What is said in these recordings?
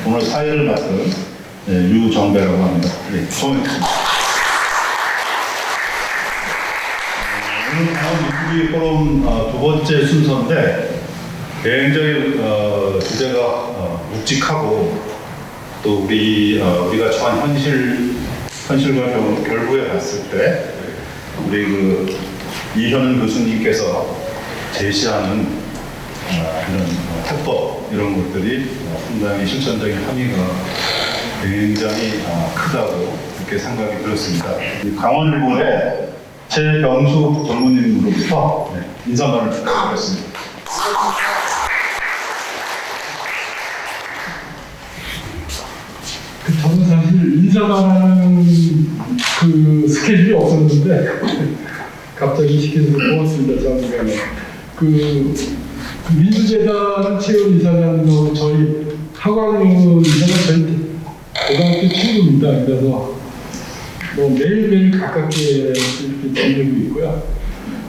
오늘 사회를 맡은 유정배라고 합니다. 네, 고맙습니다. 오늘 강원 유튜브 포럼 두 번째 순서인데 굉장히 주제가 묵직하고 또 우리가 처한 현실과 결부해 봤을 때 우리 이현은 교수님께서 제시하는 이런 해법 이런 것들이 상당히 실천적인 함의가 굉장히 크다고 그렇게 생각이 들었습니다. 강원일보의 최병수 전무님으로부터 인사말을 부탁드리겠습니다. 저는 사실 인사말하는 스케줄이 없었는데 갑자기 시켜줘서 고맙습니다. 장관님. 민주재단 최은 이사장으로 저희 하광윤 이사장 저희 고등학교 친구입니다. 그래서 매일매일 가깝게 이렇게 지내고 있고요.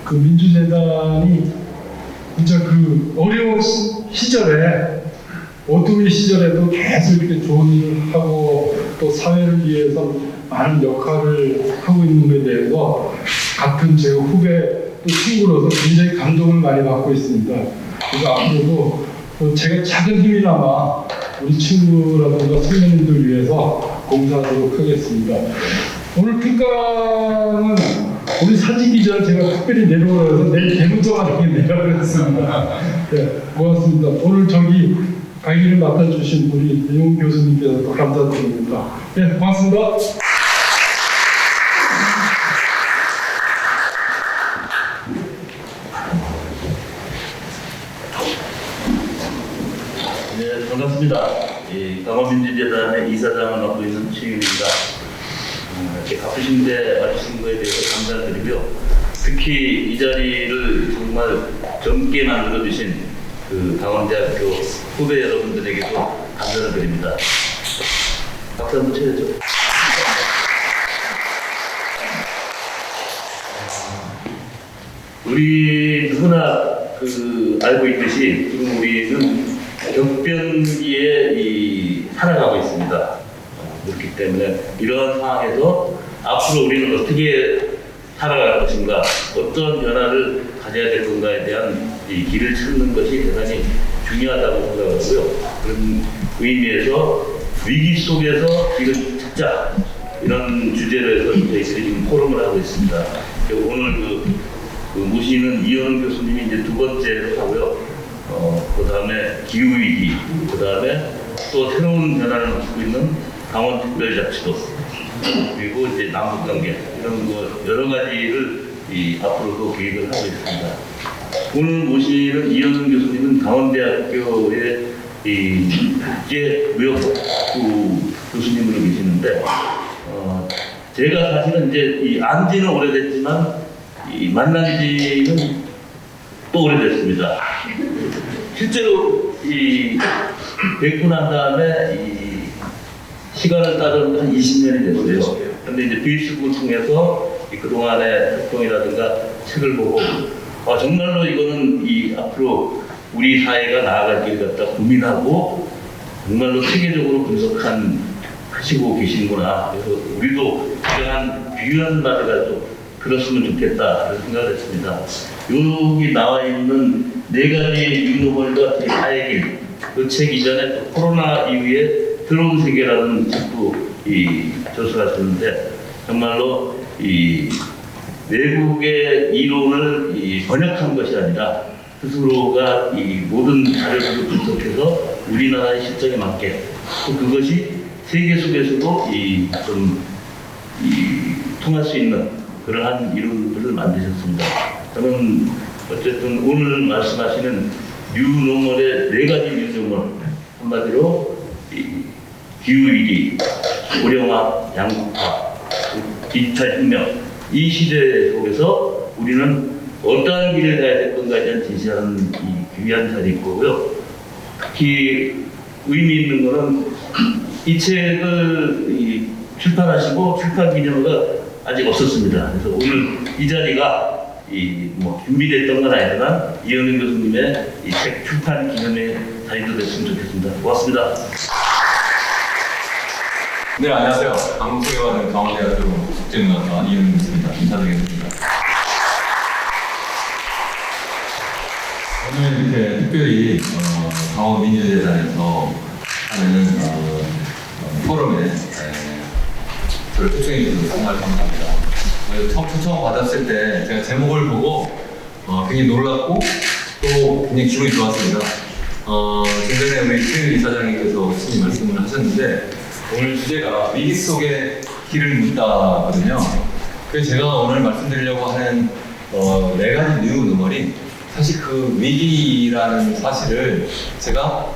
민주재단이 진짜 어려운 시절에 어두운 시절에도 계속 이렇게 좋은 일을 하고 또 사회를 위해서 많은 역할을 하고 있는 것에 대해서 같은 제 후배 또 친구로서 굉장히 감동을 많이 받고 있습니다. 그래서 앞으로도 제가 작은 힘이나마 우리 친구라든가 선배님들 위해서 봉사하도록 하겠습니다. 오늘 특강은 우리 사진 기자를 제가 특별히 내려오라 해서 내일 개문정하게 내려오겠습니다. 네, 고맙습니다. 오늘 강의를 맡아주신 우리 이용 교수님께서도 감사드립니다. 네, 고맙습니다. 네, 반갑습니다. 강원민주재단의 이사장을 맡고 있는 최윤입니다. 이렇게 바쁘신데 와주신 거에 대해서 감사드리고요. 특히 이 자리를 정말 젊게 만들어주신 강원대학교 후배 여러분들에게도 감사를 드립니다. 박수 한번 쳐야죠. 우리 누구나 알고 있듯이 지금 우리는 격변기에 살아가고 있습니다. 그렇기 때문에 이러한 상황에서 앞으로 우리는 어떻게 살아갈 것인가, 어떤 변화를 가져야 될 건가에 대한 이 길을 찾는 것이 대단히 중요하다고 생각하고요. 그런 의미에서 위기 속에서 길을 찾자, 이런 주제로 해서 저희들이 지금 포럼을 하고 있습니다. 오늘 모시는 이현은 교수님이 이제 두 번째로 하고요. 그 다음에 기후위기, 그 다음에 또 새로운 변화를 놓고 있는 강원특별자치도, 그리고 이제 남북관계, 이런 여러 가지를 앞으로도 계획을 하고 있습니다. 오늘 모시는 이현은 교수님은 강원대학교의 국제무역부 교수님으로 계시는데, 제가 사실은 이제 안지는 오래됐지만 만난 지는 또 오래됐습니다. 실제로 뵙고 난 다음에 시간을 따르면 한 20년이 됐어요. 근데 이제 페이스북을 통해서 그동안의 활동이라든가 책을 보고 정말로 이거는 앞으로 우리 사회가 나아갈 길 같다 고민하고 정말로 체계적으로 분석하시고 계시는구나. 그래서 우리도 이러한 귀한 말을 가지고 들었으면 좋겠다 그런 생각을 했습니다. 여기 나와 있는 4가지 유노멀과 제4의 길, 그 책 이전에 코로나 이후에 새로운 세계라는 책도 저술하셨는데, 정말로 외국의 이론을 번역한 것이 아니라 스스로가 모든 자료를 분석해서 우리나라의 실정에 맞게, 또 그것이 세계 속에서도 통할 수 있는 그러한 이론들을 만드셨습니다. 저는 어쨌든 오늘 말씀하시는 뉴노멀의 4가지 뉴노멀, 한마디로 기후위기, 고령화, 양극화, 디지털 혁명, 이 시대 속에서 우리는 어떠한 길을 가야 될 건가에 대한 제시하는 귀한 자리일 거고요. 특히 의미 있는 것은 이 책을 출판하시고 출판 기념회가 아직 없었습니다. 그래서 오늘 이 자리가 준비됐던 건 아니지만 이현은 교수님의 이 책 출판 기념회 자리도 됐으면 좋겠습니다. 고맙습니다. 네, 안녕하세요. 방금 소개받은 강원대학교 국제문학과 이은입니다. 인사드리겠습니다. 오늘 이렇게 특별히 강원 민주재단에서 하는 포럼에 저를 초청해 주셔서 정말 감사합니다. 처음 초청 받았을 때 제가 제목을 보고 굉장히 놀랐고 또 굉장히 기분이 좋았습니다. 좀 전에 우리 최윤 이사장님께서 친히 말씀을 하셨는데 오늘 주제가 위기 속의 길을 묻다거든요. 그래서 제가 오늘 말씀드리려고 하는 네 가지 뉴 노멀이 사실 그 위기라는 사실을 제가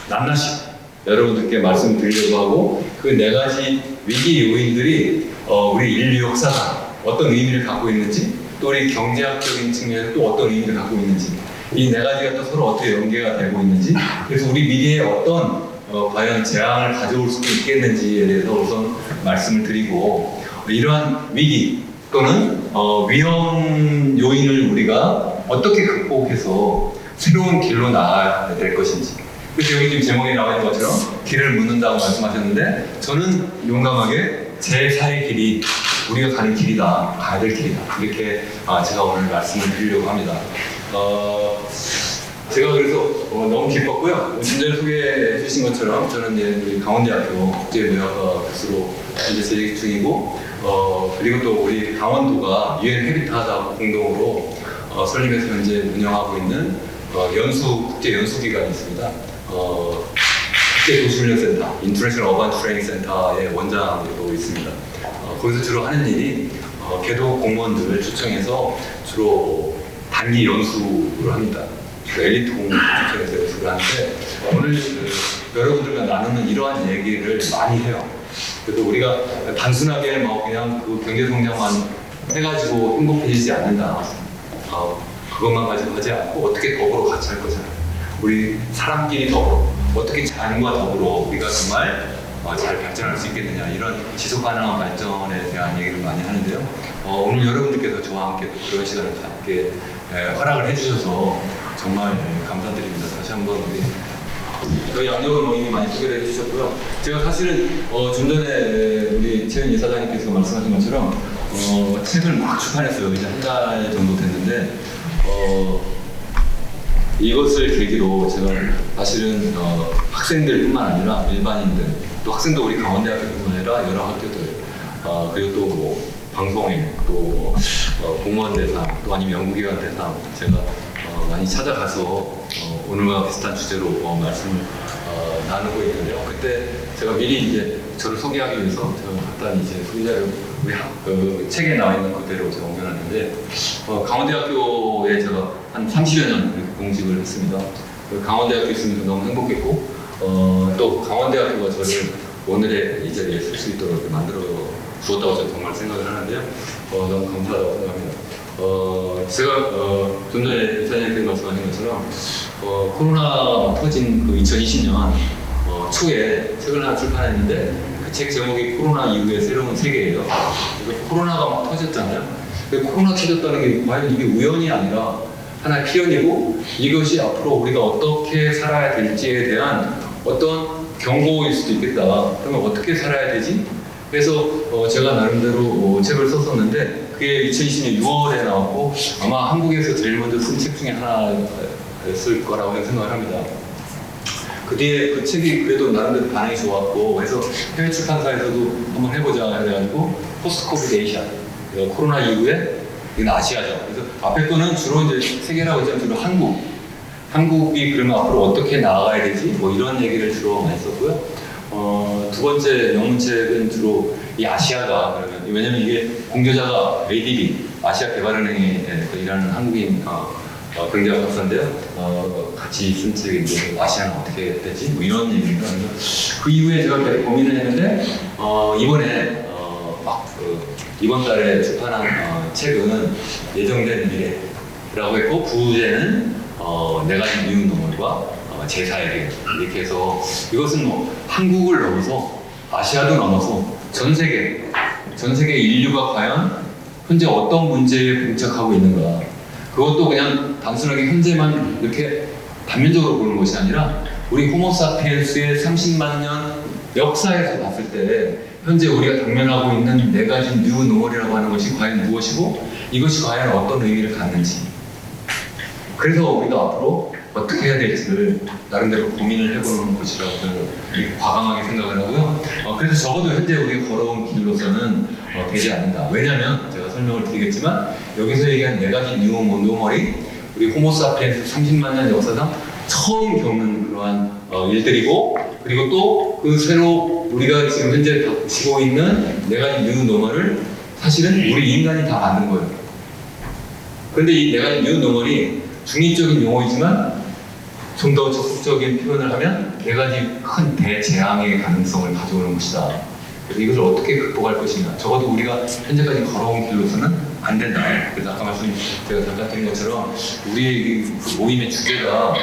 낱낱이 여러분들께 말씀드리려고 하고 그 네 가지 위기 요인들이 우리 인류 역사상 어떤 의미를 갖고 있는지 또 우리 경제학적인 측면에서 또 어떤 의미를 갖고 있는지 이 네 가지가 또 서로 어떻게 연계가 되고 있는지 그래서 우리 미래에 어떤 과연 재앙을 가져올 수도 있겠는지에 대해서 우선 말씀을 드리고 이러한 위기 또는 위험 요인을 우리가 어떻게 극복해서 새로운 길로 나아야 될 것인지 그래서 여기 지금 제목에 나와 있는 것처럼 길을 묻는다고 말씀하셨는데 저는 용감하게 제4의 길이 우리가 가는 길이다, 가야 될 길이다 이렇게 제가 오늘 말씀을 드리려고 합니다. 제가 그래서 너무 기뻤고요. 좀 전에 소개해 주신 것처럼 저는 이제 우리 강원대학교 국제문학과 교수로 이제 재직 중이고 그리고 또 우리 강원도가 UN 헤비타하고 공동으로 설립해서 현재 운영하고 있는 국제 연수 기관이 있습니다. 국제 도시훈련센터, 인터내셔널 어반 트레이닝 센터의 원장으로 있습니다. 거기서 주로 하는 일이 개도 공무원들을 초청해서 주로 단기 연수를 합니다. 엘리트 공무원 초청해서 연수를 하는데 오늘 여러분들과 나누는 이러한 얘기를 많이 해요. 그래서 우리가 단순하게 그냥 그 경제 성장만 해가지고 행복해지지 않는다. 그것만 가지고 하지 않고 어떻게 더불어 같이 할 거잖아요. 우리 사람끼리 더불어 어떻게 자연과 더불어 우리가 정말 잘 발전할 수 있겠느냐 이런 지속 가능한 발전에 대한 얘기를 많이 하는데요. 오늘 여러분들께서 저와 함께 그런 시간을 함께 허락을 해주셔서 정말 감사드립니다. 다시 한번 우리 저희 양력은 이미 많이 소개를 해주셨고요. 제가 사실은 좀 전에 우리 최윤 이사장님께서 말씀하신 것처럼 책을 막 출판했어요. 이제 한 달 정도 됐는데 이것을 계기로 제가 사실은 학생들뿐만 아니라 일반인들 또 학생도 우리 강원대학교뿐만 아니라 여러 학교들 그리고 또 뭐 방송인 또 공무원 대상 또 아니면 연구기관 대상 제가 많이 찾아가서 오늘과 비슷한 주제로 말씀을 나누고 있는데요. 그때 제가 미리 이제 저를 소개하기 위해서 제가 간단히 이제 소개자를 우리 그 책에 나와 있는 그대로 제가 옮겨놨는데 강원대학교에 제가 한 30여 년 공직을 했습니다. 강원대학교에 있으면서 너무 행복했고 또 강원대학교가 저를 오늘의 이 자리에 쓸 수 있도록 이렇게 만들어 주었다고 저는 정말 생각을 하는데요. 너무 감사하다고 생각합니다. 제가 좀 전에 이사장님께서 말씀하신 것처럼 코로나 터진 그 2020년 초에 책을 하나 출판했는데 그 책 제목이 코로나 이후의 새로운 세계예요. 코로나가 막 터졌잖아요. 코로나 터졌다는 게 과연 이게 우연이 아니라 하나의 필연이고 이것이 앞으로 우리가 어떻게 살아야 될지에 대한 어떤 경고일 수도 있겠다. 그러면 어떻게 살아야 되지? 그래서 제가 나름대로 책을 썼었는데 그게 2020년 6월에 나왔고 아마 한국에서 제일 먼저 쓴 책 중에 하나였을 거라고 생각을 합니다. 그 뒤에 그 책이 그래도 나름대로 반응이 좋았고 그래서 해외 출판사에서도 한번 해보자 해가지고 포스트 코비드 에이시아 코로나 이후에 이건 아시아죠. 그래서 앞에 거는 주로 이제 세계라고 했지만 주로 한국이 그러면 앞으로 어떻게 나아가야 되지? 뭐 이런 얘기를 주로 많이 썼고요. 두 번째 영문책은 주로 이 아시아가 그러면 왜냐면 이게 공저자가 ADB 아시아 개발은행에 일하는 한국인 경제학 박사인데요. 같이 쓴 책인데 아시아는 어떻게 해야 되지? 뭐 이런 얘기입니다. 그 이후에 제가 계속 고민을 했는데 이번에 이번 달에 출판한 책은 예정된 미래라고 했고 부제는 네 가지 미운 노멀과 제4에게 이렇게 해서 이것은 뭐 한국을 넘어서 아시아도 넘어서 전 세계 인류가 과연 현재 어떤 문제에 봉착하고 있는가 그것도 그냥 단순하게 현재만 이렇게 단면적으로 보는 것이 아니라 우리 호모사피엔스의 30만 년 역사에서 봤을 때 현재 우리가 당면하고 있는 네 가지 뉴 노멀이라고 하는 것이 과연 무엇이고 이것이 과연 어떤 의미를 갖는지, 그래서 우리가 앞으로 어떻게 해야 될지를 나름대로 고민을 해보는 것이라고 저는 과감하게 생각을 하고요. 그래서 적어도 현재 우리가 걸어온 길로서는 되지 않는다. 왜냐하면 제가 설명을 드리겠지만 여기서 얘기한 네 가지 뉴 노멀이 우리 호모사피엔스 30만 년 역사상 처음 겪는 그러한 일들이고, 그리고 또 그 새로 우리가 지금 현재 지고 있는 네 가지 뉴 노멀을 사실은 우리 인간이 다 만든 거예요. 그런데 이 네 가지 뉴 노멀이 중립적인 용어이지만 좀 더 적극적인 표현을 하면 네 가지 큰 대재앙의 가능성을 가져오는 것이다. 그래서 이것을 어떻게 극복할 것이냐. 적어도 우리가 현재까지 걸어온 길로서는 안 된다. 그래서 아까 제가 잠깐 드린 것처럼 우리의 이 모임의 주제가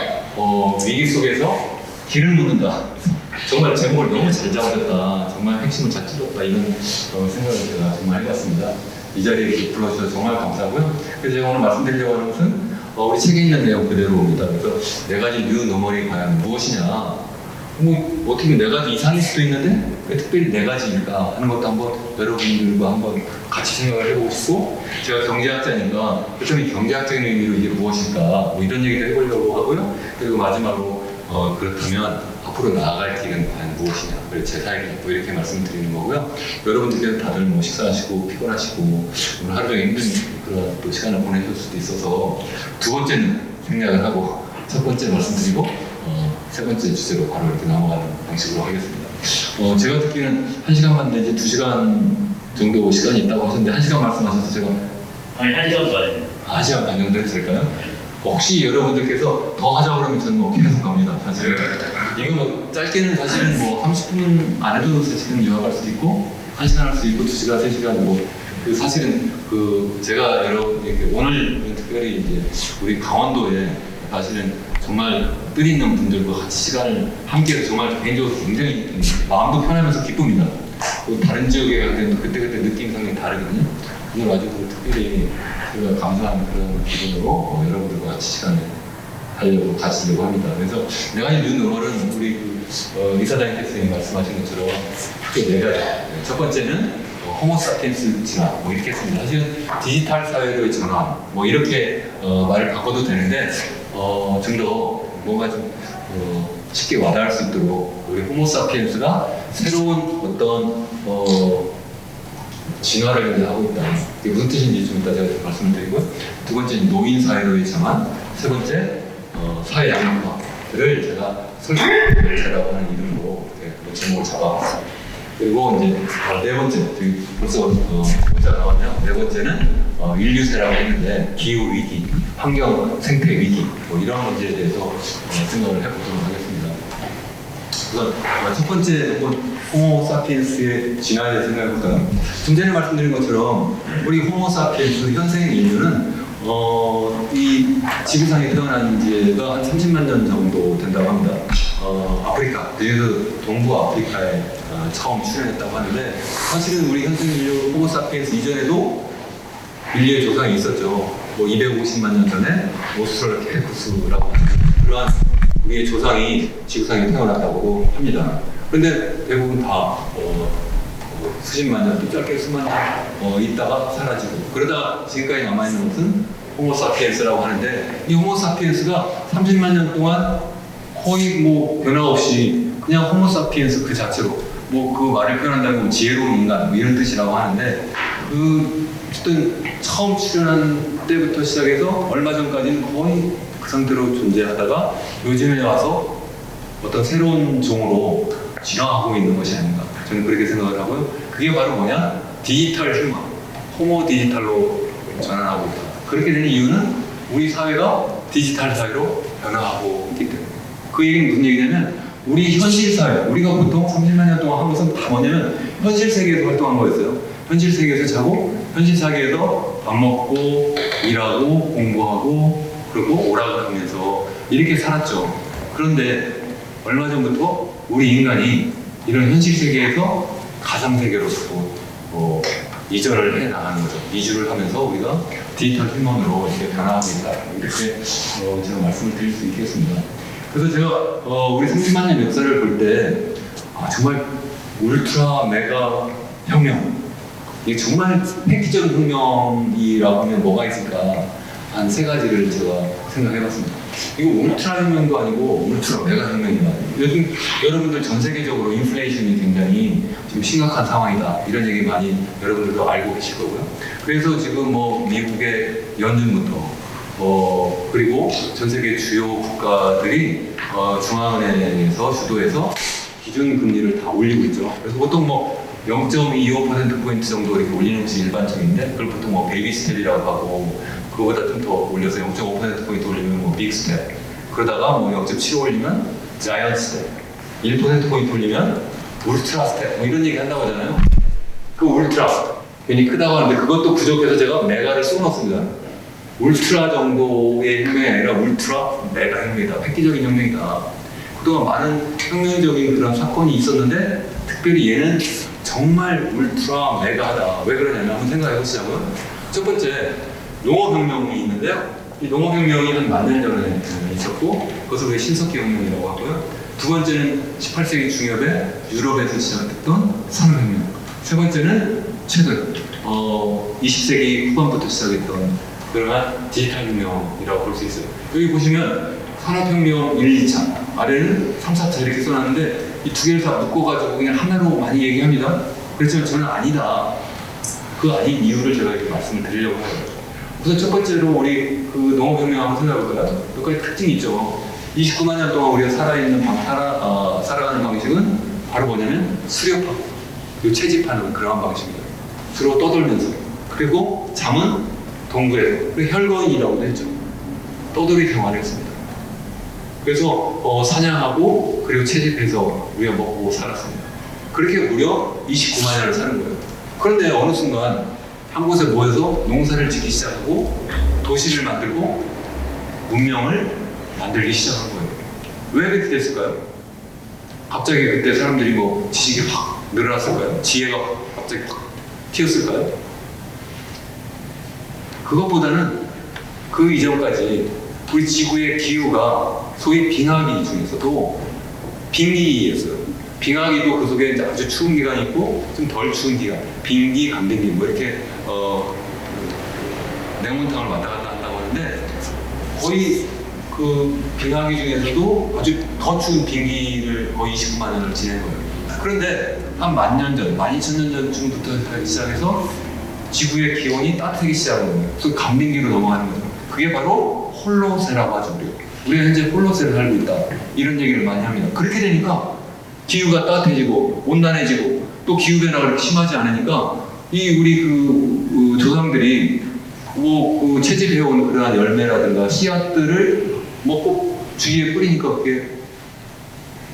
위기 속에서 길을 묻는다. 정말 제목을 너무 잘 잡으셨다. 정말 핵심을 잘 찔렀다. 이런 생각을 제가 정말 해봤습니다. 이 자리에 이렇게 불러주셔서 정말 감사하고요. 그래서 제가 오늘 말씀드리려고 하는 것은 우리 책에 있는 내용 그대로입니다. 그래서 네 가지 뉴 노멀이 과연 무엇이냐. 뭐 어떻게 보면 네 가지 이상일 수도 있는데 왜 특별히 네 가지일까 하는 것도 한번 여러분들과 한번 같이 생각을 해보고 싶고, 제가 경제학자니까 그렇다면 경제학적인 의미로 이게 무엇일까 뭐 이런 얘기도 해보려고 하고요. 그리고 마지막으로 그렇다면 앞으로 나아갈 길은 과연 무엇이냐, 그리고 제 삶이 뭐 이렇게 말씀드리는 거고요. 여러분들께서 다들 뭐 식사하시고 피곤하시고 오늘 하루 종일 힘든 그런 또 시간을 보내실 수도 있어서 두 번째는 생략을 하고 첫 번째 말씀드리고 세 번째 주제로 바로 이렇게 넘어가는 방식으로 하겠습니다. 제가 듣기는 1시간만 내지 2시간 정도 시간이 있다고 하셨는데 1시간 말씀하셔서 제가 아니 1시간 반이요. 1시간 반 정도 해도 될까요? 혹시 여러분들께서 더 하자고 그러면 저는 뭐 계속 갑니다. 사실 이거 뭐 짧게는 사실은 뭐 30분 안 해도 사실은 요약할 수도 있고 1시간 할 수도 있고 2시간, 3시간 뭐 사실은 제가 여러분에게 오늘 특별히 이제 우리 강원도에 사실은 정말 뜻 있는 분들과 같이 시간을 함께해서 정말 개인적으로 굉장히 마음도 편하면서 기쁩니다. 다른 지역에 가면 그때그때 느낌이 상당히 다르거든요. 오늘 아주 특별히 제가 감사한 그런 기분으로 여러분들과 같이 시간을 가지려고 합니다. 그래서 네 가지 뉴 노멀은 우리 이사장님께서 말씀하신 것처럼 크게 네 가지. 첫 번째는 호모사피엔스 진화 뭐 이렇게 했습니다. 사실은 디지털 사회로의 전환 뭐 이렇게 말을 바꿔도 되는데 좀 더 뭔가 좀 쉽게 와닿을 수 있도록 우리 호모사피엔스가 새로운 어떤 진화를 하고 있다. 이게 무슨 뜻인지 좀 이따 제가 말씀을 드리고요. 두 번째는 노인 사회로의 전환, 세 번째 사회 양극화를 제가 설계라고 하는 이름으로 제목을 잡아봤습니다. 그리고 이제 네 번째, 벌써 문자가 나왔네요. 네 번째는 인류세라고 했는데 기후 위기, 환경 생태 위기 뭐 이런 문제에 대해서 생각을 해보도록 하겠습니다. 우선 첫 번째 호모사피엔스의 진화에 대해 생각해볼까요? 좀 전에 말씀드린 것처럼 우리 호모사피엔스 현생 인류는 이 지구상에 태어난 지가 한 30만 년 정도 된다고 합니다. 아프리카, 그중에서 동부 아프리카에 처음 출현했다고 하는데 사실은 우리 현생 인류 호모사피엔스 이전에도 인류의 조상이 있었죠. 뭐 250만 년 전에 오스트랄로피테쿠스라고 하는 그러한 우리의 조상이 지구상에 태어났다고 합니다. 그런데 대부분 다 수십만 년, 또 짧게 수만 년 있다가 사라지고 그러다가 지금까지 남아있는 것은 호모사피엔스라고 하는데 이 호모사피엔스가 30만 년 동안 거의 뭐 변화 없이 그냥 호모사피엔스 그 자체로 뭐 그 말을 표현한다면 지혜로운 인간 뭐 이런 뜻이라고 하는데 어쨌든 처음 출현한 때부터 시작해서 얼마 전까지는 거의 그 상태로 존재하다가 요즘에 와서 어떤 새로운 종으로 진화하고 있는 것이 아닌가 저는 그렇게 생각을 하고요. 그게 바로 뭐냐? 디지털 휴먼, 호모 디지털로 전환하고 있다. 그렇게 되는 이유는 우리 사회가 디지털 사회로 변화하고 있기 때문에. 그 얘기는 무슨 얘기냐면 우리 현실 사회, 우리가 보통 30만 년 동안 한 것은 다 뭐냐면 현실 세계에서 활동한 거였어요. 현실 세계에서 자고 현실 세계에서 밥 먹고 일하고 공부하고 그리고 오락을 하면서 이렇게 살았죠. 그런데 얼마 전부터 우리 인간이 이런 현실 세계에서 가상 세계로 이전을 해 나가는 거죠. 이주를 하면서 우리가 디지털 휴먼으로 이렇게 변화하고 있다. 이렇게 제가 말씀을 드릴 수 있겠습니다. 그래서 제가 우리 30만 년 역사를 볼 때 정말 울트라 메가 혁명. 이게 정말 획기적인 혁명이라고 하면 뭐가 있을까? 한 세 가지를 제가 생각해봤습니다. 이거 울트라 혁명도 아니고 울트라 메가 혁명이다. 요즘 여러분들 전 세계적으로 인플레이션이 굉장히 지금 심각한 상황이다. 이런 얘기 많이 여러분들도 알고 계실 거고요. 그래서 지금 뭐 미국의 연준부터 그리고 전 세계 주요 국가들이 중앙은행에서 주도해서 기준 금리를 다 올리고 있죠. 그래서 보통 뭐 0.25%포인트 정도 이렇게 올리는 것이 일반적인데, 그걸 보통 뭐 베이비 스텝이라고 하고, 그거보다 좀 더 올려서 0.5%포인트 올리면 뭐 빅 스텝, 그러다가 뭐 0.75 올리면 자이언트 스텝, 1%포인트 올리면 울트라 스텝, 뭐 이런 얘기 한다고 하잖아요. 그 울트라, 괜히 크다고 하는데 그것도 부족해서 제가 메가를 써놓습니다. 울트라 정도의 혁명이 아니라 울트라 메가 혁명이다. 획기적인 혁명이다. 그동안 많은 혁명적인 그런 사건이 있었는데 특별히 얘는 정말 울트라 메가하다. 왜 그러냐면 한번 생각해 보시자고요. 첫 번째, 농업혁명이 있는데요. 이 농업혁명이 한 10,000년 전에 있었고, 그것을 우리가 신석기 혁명이라고 하고요. 두 번째는 18세기 중엽에 유럽에서 시작됐던 산업혁명. 세 번째는 최근 20세기 후반부터 시작했던 그러한 디지털 혁명이라고 볼 수 있어요. 여기 보시면 산업혁명 1, 2차, 아래는 3, 4차 이렇게 써놨는데 이 두 개를 다 묶어가지고 그냥 하나로 많이 얘기합니다. 그렇지만 저는 아니다. 그 아닌 이유를 제가 이렇게 말씀을 드리려고 해요. 우선 첫 번째로 우리 그 농업혁명 한번 생각해볼까요? 몇 가지 특징이 있죠. 29만 년 동안 우리가 살아가는 방식은 바로 뭐냐면 수렵하고 그리고 채집하는 그런 방식입니다. 주로 떠돌면서. 그리고 잠은 동굴에서. 그리고 혈거인이라고도 했죠. 떠돌이 생활을 했습니다. 그래서 사냥하고 그리고 채집해서 우리가 먹고 살았습니다. 그렇게 무려 29만 년을 사는 거예요. 그런데 어느 순간 한 곳에 모여서 농사를 짓기 시작하고 도시를 만들고 문명을 만들기 시작한 거예요. 왜 그렇게 됐을까요? 갑자기 그때 사람들이 뭐 지식이 확 늘어났을까요? 지혜가 갑자기 확 튀었을까요? 그것보다는 그 이전까지 우리 지구의 기후가 소위 빙하기 중에서도 빙기였어요. 빙하기도 그 속에 이제 아주 추운 기간이 있고 좀 덜 추운 기간, 빙기, 간빙기 뭐 이렇게 냉문탕을 왔다 갔다 한다고 하는데, 거의 그 빙하기 중에서도 아주 더 추운 빙기를 거의 29만 년을 지낸 거예요. 그런데 한 10,000년 전, 12,000년 전쯤부터 시작해서 지구의 기온이 따뜻해지기 시작한 거예요. 그래서 간빙기로 넘어가는 거죠. 그게 바로 홀로세라고 하죠. 우리가 현재 홀로세를 살고 있다. 이런 얘기를 많이 합니다. 그렇게 되니까 기후가 따뜻해지고 온난해지고 또 기후변화가 그렇게 심하지 않으니까 이 우리 그 조상들이 뭐 그 채집해온 그러한 열매라든가 씨앗들을 먹고 주위에 뿌리니까 그게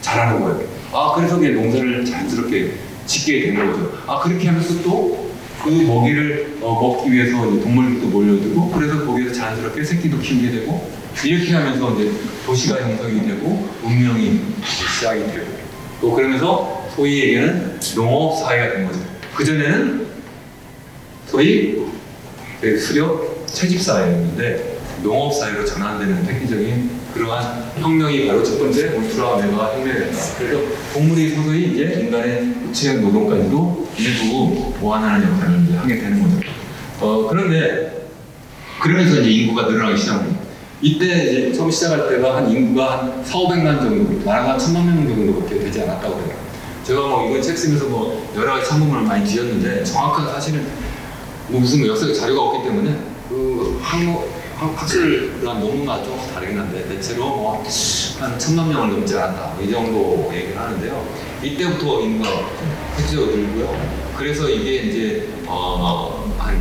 자라는 거예요. 그래서 그게 농사를 자연스럽게 짓게 된 거죠. 그렇게 하면서 또 그 먹이를 먹기 위해서 이제 동물들도 몰려들고, 그래서 거기에서 자연스럽게 새끼도 키우게 되고, 이렇게 하면서 이제 도시가 형성이 되고 문명이 시작이 되고, 또 그러면서 소위 얘기는 농업 사회가 된 거죠. 그 전에는 소위 수렵 채집 사회였는데 농업 사회로 전환되는 획기적인 그러한 혁명이 바로 첫 번째 울트라 메가 혁명이었다. 그래서 동물이 서서히 이제 인간의 구체적 노동까지도 일부 보완하는 역할을 이제 하게 되는 거죠. 그런데 그러면서 이제 인구가 늘어나기 시작합니다. 이때 이제 처음 시작할 때가 한 인구가 한 4,500만 정도, 나라가 1,000만 명 정도밖에 되지 않았다고 해요. 제가 뭐 이번 책 쓰면서 뭐 여러 가지 참고문을 많이 뒤졌는데 정확한 사실은 뭐 무슨 역사적 자료가 없기 때문에 그 학술이란 논문마다 조금씩 다르긴 한데 대체로 뭐 한 1,000만 명을 넘지 않았다, 이 정도 얘기를 하는데요. 이때부터 인구가 획기적으로 늘고요. 그래서 이게 이제 한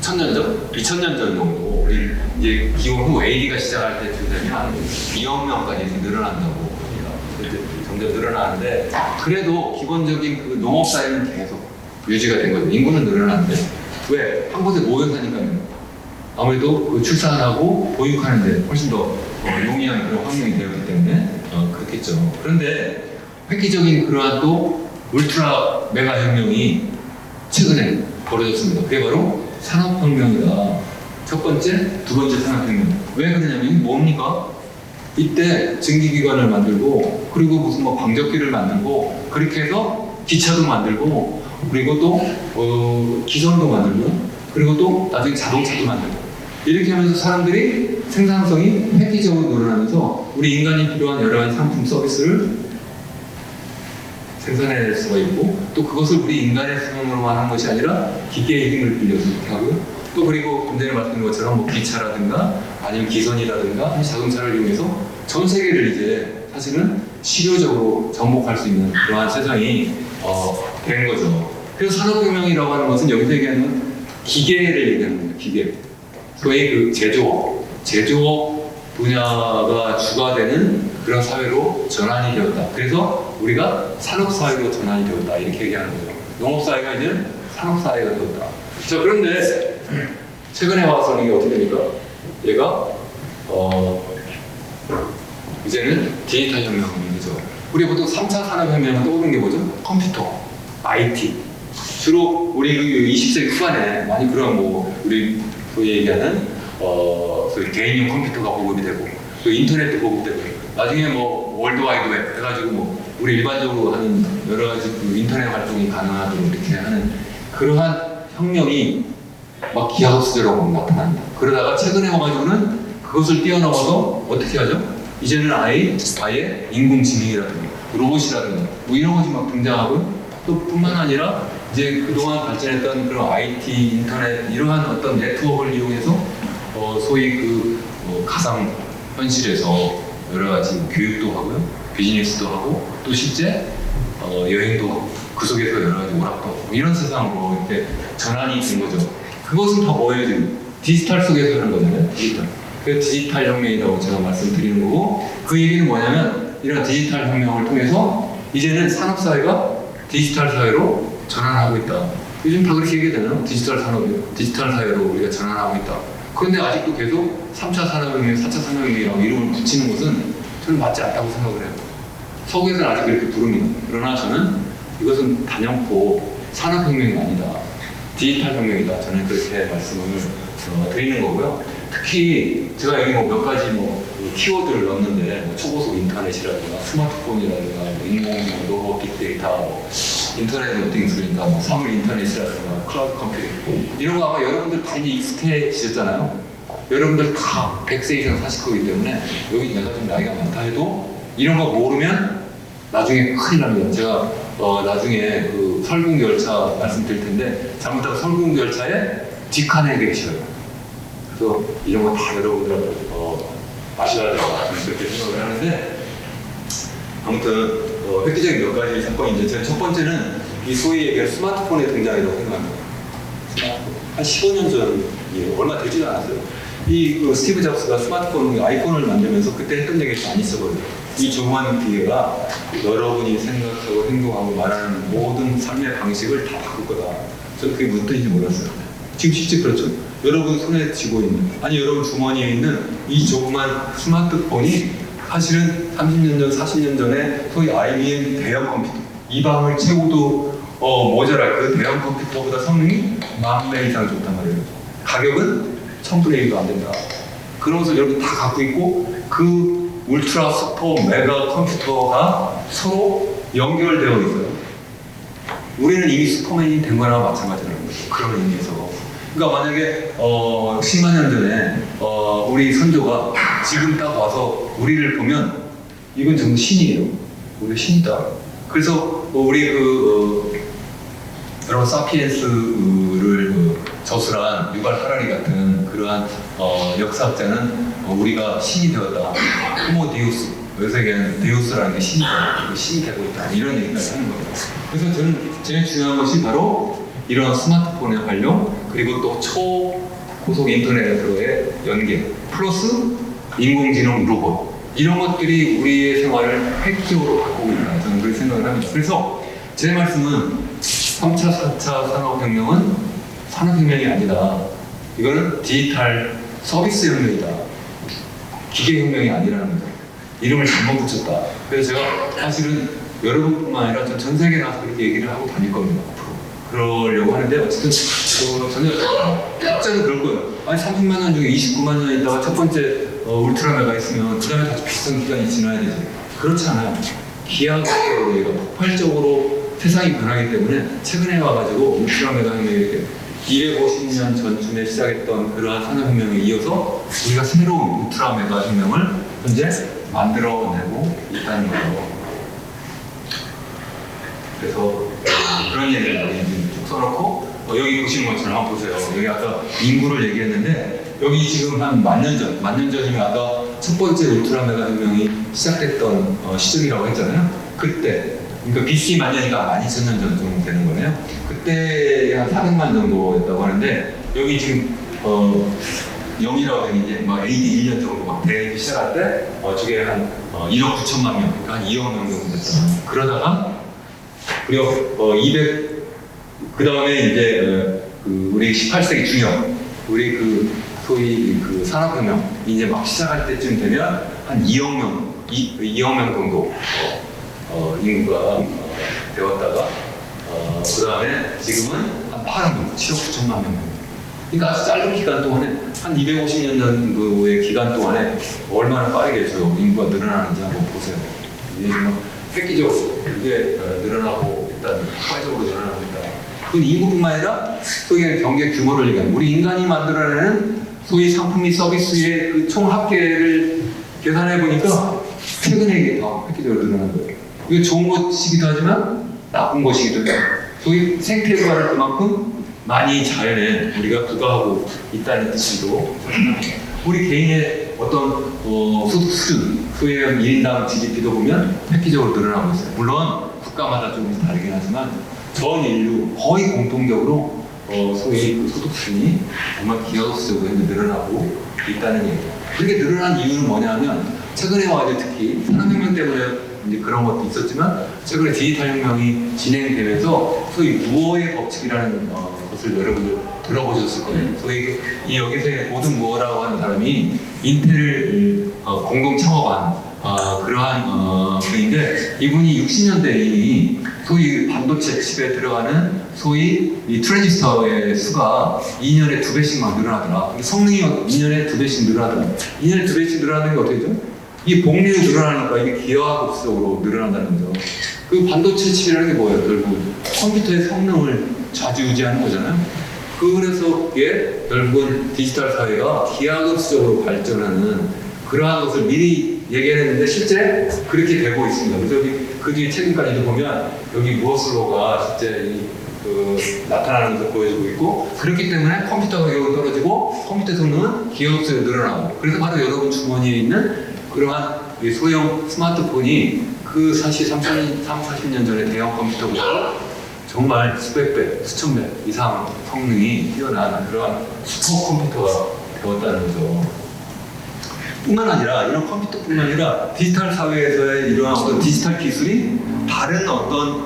1,000년 전, 2,000년 전 정도 우리 이제 기원 후 AD가 시작할 때쯤 되면 2억 명까지 늘어난다고 합니다. 그때 점점 늘어나는데 그래도 기본적인 그 농업 사회는 계속 유지가 된 거죠. 인구는 늘어나는데 왜? 한 곳에 모여 사니까요. 아무래도 그 출산하고 보육하는데 훨씬 더 용이한 그런 환경이 되었기 때문에 그렇겠죠. 그런데 획기적인 그러한 또 울트라 메가 혁명이 최근에 벌어졌습니다. 그게 바로 산업혁명이다. 첫 번째, 두 번째 산업혁명. 왜 그러냐면 뭡니까? 이때 증기기관을 만들고 그리고 무슨 뭐 방적기를 만들고 그렇게 해서 기차도 만들고 그리고 또 기선도 만들고 그리고 또 나중에 자동차도 만들고 이렇게 하면서 사람들이 생산성이 획기적으로 늘어나면서 우리 인간이 필요한 여러 가지 상품 서비스를 생산해낼 수가 있고 또 그것을 우리 인간의 수명으로만 한 것이 아니라 기계의 힘을 빌려서 이렇게 하고요. 또 그리고 좀 전에 말씀드린 것처럼 뭐 기차라든가 아니면 기선이라든가 자동차를 이용해서 전 세계를 이제 사실은 실효적으로 접목할 수 있는 그러한 세상이 된 거죠. 그래서 산업혁명이라고 하는 것은 여기서 얘기하는 기계를 얘기하는 겁니다. 기계. 소위 그 제조업 분야가 주가되는 그런 사회로 전환이 되었다. 그래서 우리가 산업사회로 전환이 되었다. 이렇게 얘기하는 거죠. 농업사회가 이제 산업사회가 되었다. 자, 그런데 최근에 와서는 이게 어떻게 됩니까? 얘가 이제는 디지털 혁명이죠. 우리 보통 3차 산업혁명은 떠오르는 게 뭐죠? 컴퓨터, IT. 주로 우리 그 20세기 후반에 많이 그런 뭐 우리 소위 얘기하는 소위 개인용 컴퓨터가 보급이 되고 또 인터넷도 보급되고 나중에 뭐 월드와이드웹 해가지고 뭐 우리 일반적으로 하는 여러 가지 그 인터넷 활동이 가능하도록 이렇게 하는 그러한 혁명이 막 기하급수적으로 나타납니다. 그러다가 최근에 와가지고는 그것을 뛰어넘어서 어떻게 하죠? 이제는 아예 인공지능이라든가 로봇이라든가 뭐 이런 것이 막 등장하고 또 뿐만 아니라 이제 그동안 발전했던 그런 IT, 인터넷 이러한 어떤 네트워크를 이용해서 소위 그 가상 현실에서 여러 가지 교육도 하고요, 비즈니스도 하고 또 실제 여행도 하고 그 속에서 여러 가지 오락도 하고 이런 세상으로 이렇게 전환이 된 거죠. 그것은 다 뭐예요 지금? 디지털 속에서 하는 거잖아요. 디지털. 그 디지털 혁명이라고 제가 말씀드리는 거고 그 얘기는 뭐냐면 이런 디지털 혁명을 통해서 이제는 산업사회가 디지털 사회로 전환하고 있다. 요즘 다 그렇게 얘기하잖아요. 디지털 산업이요. 디지털 사회로 우리가 전환하고 있다. 그런데 아직도 계속 3차 산업혁명, 4차 산업혁명이라고 이름을 붙이는 것은 저는 맞지 않다고 생각을 해요. 서구에서는 아직 그렇게 부릅니다. 그러나 저는 이것은 단연코 산업혁명이 아니다. 디지털 혁명이다. 저는 그렇게 말씀을 드리는 거고요. 특히 제가 여기 뭐 몇 가지 뭐 키워드를 넣었는데 뭐 초고속 인터넷이라든가 스마트폰이라든가 뭐 인공지능, 로봇, 빅데이터, 뭐 인터넷 오브 띵스니까 뭐 사물 인터넷이라든가 클라우드 컴퓨팅 이런 거 아마 여러분들 다 이제 익숙해지셨잖아요. 여러분들 다 100세 이상 사실 거기 때문에 여기 내가 좀 나이가 많다 해도 이런 거 모르면 나중에 큰일 납니다. 제가 나중에 그 설국열차 말씀드릴 텐데 잘못하면 설국열차에 뒷칸에 계셔요. 그래서 이런 거 다 여러분들 아셔야 된다 그렇게 생각을 하는데 아무튼 획기적인 몇 가지 사건인데 제가 첫 번째는 이 소위 얘기할 스마트폰의 등장이라고 생각합니다. 한 15년 전이에요. 얼마 되지도 않았어요. 이 스티브 잡스가 스마트폰 아이폰을 만들면서 그때 했던 얘기가 많이 있어버려요. 이 조그만 기계가 여러분이 생각하고 행동하고 말하는 모든 삶의 방식을 다 바꿀 거다. 저는 그게 무슨 뜻인지 몰랐어요. 지금 실제 그렇죠. 여러분 손에 쥐고 있는 아니 여러분 주머니에 있는 이 조그만 스마트폰이 사실은 30년 전, 40년 전에 소위 IBM 대형 컴퓨터 이 방을 채우도 모자랄 그 대형 컴퓨터보다 성능이 10,000배 이상 좋단 말이에요. 가격은 1000분의 1도 안 된다. 그런 것을 여러분 다 갖고 있고 그 울트라 슈퍼 메가 컴퓨터가 서로 연결되어 있어요. 우리는 이미 슈퍼맨이 된 거나 마찬가지라는 거죠. 그런 의미에서. 그러니까 만약에 10만 년 전에 우리 선조가 지금 딱 와서 우리를 보면 이건 정말 신이에요. 우리 신이다. 그래서 우리 여러분 사피엔스를 저술한 유발 하라리 같은 그러한 역사학자는 우리가 신이 되었다. 호모 디우스. 여기서 얘기하는 디우스라는 게 신이다. 신이 되고 있다. 이런 얘기까지 하는 거예요. 그래서 저는 제일 중요한 것이 바로 이런 스마트폰의 활용 그리고 또 초고속 인터넷으로의 연계 플러스 인공지능 로봇 이런 것들이 우리의 생활을 획기적으로 바꾸고 있다. 저는 그렇게 생각을 합니다. 그래서 제 말씀은 3차, 4차 산업혁명은 산업혁명이 아니다. 이거는 디지털 서비스 혁명이다. 기계혁명이 아니라는 거죠. 이름을 잘못 붙였다. 그래서 제가 사실은 여러분뿐만 아니라 전 세계에 나가서 그렇게 얘기를 하고 다닐 겁니다. 앞으로. 그러려고 하는데 어쨌든 전혀 각자는 그럴 거예요. 아니 30만 년 중에 29만 년 있다가 첫 번째 울트라메가 있으면 그 다음에 다시 비슷한 기간이 지나야 되지. 그렇지 않아요. 기하급수가 폭발적으로 세상이 변하기 때문에 최근에 와가지고 울트라메가 혁명이 이렇게 250년 전쯤에 시작했던 그러한 산업혁명에 이어서 우리가 새로운 울트라메가 혁명을 현재 만들어내고 있다는 거죠. 그래서 그런 얘기를 여기 쭉 써놓고 여기 보시는 것처럼 한번 보세요. 여기 아까 인구를 얘기했는데 여기 지금 한 만 년 전이면 아까 첫 번째 울트라메가 혁명이 시작됐던 시절이라고 했잖아요. 그때 그러니까 BC 만 년이니까 12,000년 전 정도 되는 거네요. 그때 한 400만 정도였다고 하는데 여기 지금 0이라고 되는 이제 막 AD 1년 정도 막 되기 시작할 때 저게 한 1억 9천만 명, 그러니까 한 2억 명 정도 됐잖아요. 그러다가 그리고 200 그 다음에 이제 그 우리 18세기 중엽 우리 그 소위 그 산업혁명 이제 막 시작할 때쯤 되면 한 2억 명 2억 명 정도 인구가 되었다가 그 다음에 지금은 한 8억 명 7억 9천만 명. 그러니까 아주 짧은 기간 동안에 한 250년 정도의 기간 동안에 얼마나 빠르게 저 인구가 늘어나는지 한번 보세요. 이게 정말 획기적으로 이게 늘어나고 일단 폭발적으로 늘어나고 있다. 그건 인구뿐만 아니라 소위 경제 규모를 얘기하는 우리 인간이 만들어내는 소위 상품 및 서비스의 그 총 합계를 계산해 보니까 최근에 이게 더 획기적으로 늘어난 거예요. 이게 좋은 것이기도 하지만 나쁜 것이기도 해요. 소위 생태 부활을 그만큼 많이 자연에 우리가 부과하고 있다는 뜻으로 우리 개인의 어떤 소득 수준, 소위 1인당 GDP도 보면 획기적으로 늘어나고 있어요. 물론 국가마다 조금 다르긴 하지만 전 인류 거의 공통적으로 소위 그 소득 수준이 정말 기하급수적으로 늘어나고 있다는 얘기예요. 그렇게 늘어난 이유는 뭐냐면 최근에 와서 특히 산업혁명 때문에 이제 그런 것도 있었지만 최근에 디지털 혁명이 진행되면서 소위 무어의 법칙이라는 것을 여러분들 들어보셨을 거예요. 소위 이 여기서의 모든 무어라고 하는 사람이 인텔을 공동 창업한 그러한 분인데 이분이 60년대에 이미 소위 반도체 칩에 들어가는 소위 이 트랜지스터의 수가 2년에 2배씩 막 늘어나더라. 성능이 2년에 2배씩 늘어나더라. 2년에 2배씩 늘어나는 게 어떻게 되죠? 이 복리로 늘어나니까 이게 기하급수적으로 늘어난다는 거죠. 그 반도체 칩이라는 게 뭐예요? 결국 컴퓨터의 성능을 좌지우지하는 거잖아요. 그래서 이게 결국은 디지털 사회가 기하급수적으로 발전하는 그러한 것을 미리 얘기했는데 실제 그렇게 되고 있습니다. 그래서 그 뒤에 최근까지도 보면 여기 무엇으로가 실제 나타나는 것을 보여주고 있고 그렇기 때문에 컴퓨터 가격은 떨어지고 컴퓨터 성능은 기하급수적으로 늘어나고 그래서 바로 여러분 주머니에 있는 그러한 소형 스마트폰이 그 사실 40년 전에 대형 컴퓨터보다 정말 수백 배, 수천 배 이상 성능이 뛰어난 그러한 슈퍼컴퓨터가 되었다는 거죠. 뿐만 아니라 이런 컴퓨터뿐만 아니라 디지털 사회에서의 이러한 어떤 디지털 기술이 다른 어떤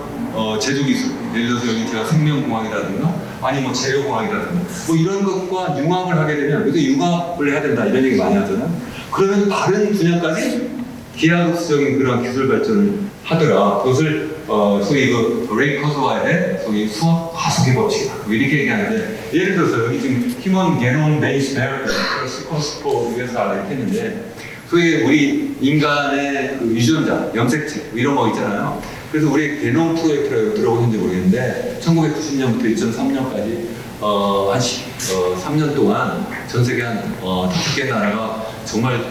제조 기술, 예를 들어서 여기 제가 생명공학이라든가 아니 뭐 재료공학이라든가 뭐 이런 것과 융합을 하게 되면 그래서 융합을 해야 된다 이런 얘기 많이 하잖아요. 그러면 다른 분야까지 기하급수적인 그런 기술 발전을 하더라. 그것을 소위 그 레이 커즈와의 소위 수학 가속의 법칙이다. 이렇게 얘기하는데 예를 들어서 여기 지금 휴먼 게놈 베이스 베어리어 시퀀스 위해서 이렇게 했는데 소위 우리 인간의 그 유전자, 염색체 이런 거 있잖아요. 그래서 우리 게놈 프로젝트라고 들어보셨는지 모르겠는데 1990년부터 2003년까지 한 3년 동안 전 세계 한 5개 나라가 정말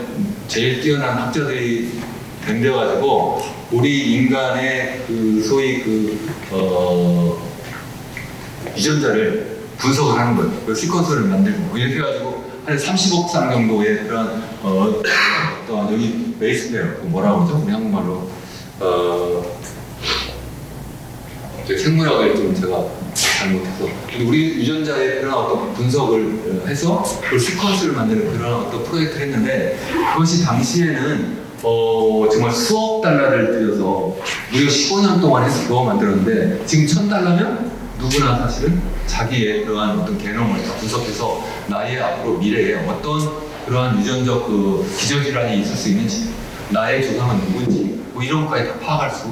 제일 뛰어난 학자들이 덤벼가지고 우리 인간의 그 소위 그 유전자를 분석을 하는 거예요. 그 시퀀서를 만들고 이렇게 해가지고 한 30억 상 정도의 그런 어떤 여기 베이스페어 뭐라고 그러죠? 우리 한국말로 생물학을 좀 제가 잘못해서 우리 유전자의 그런 어떤 분석을 해서 그 시퀀스를 만드는 그런 어떤 프로젝트를 했는데 그것이 당시에는 정말 수억 달러를 들여서 무려 15년 동안 해서 그거 만들었는데 지금 $1,000면 누구나 사실은 자기의 그러한 어떤 개념을 분석해서 나의 앞으로 미래에 어떤 그러한 유전적 그 기저질환이 있을 수 있는지 나의 조상은 누군지 뭐 이런 것까지 다 파악할 수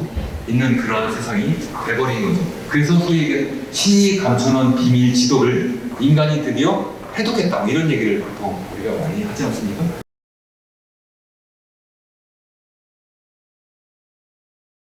있는 그런 세상이 돼버린 거죠. 그래서 소위 얘기하는 신이 감춰놓은 비밀 지도를 인간이 드디어 해독했다, 이런 얘기를 보통 우리가 많이 하지 않습니까?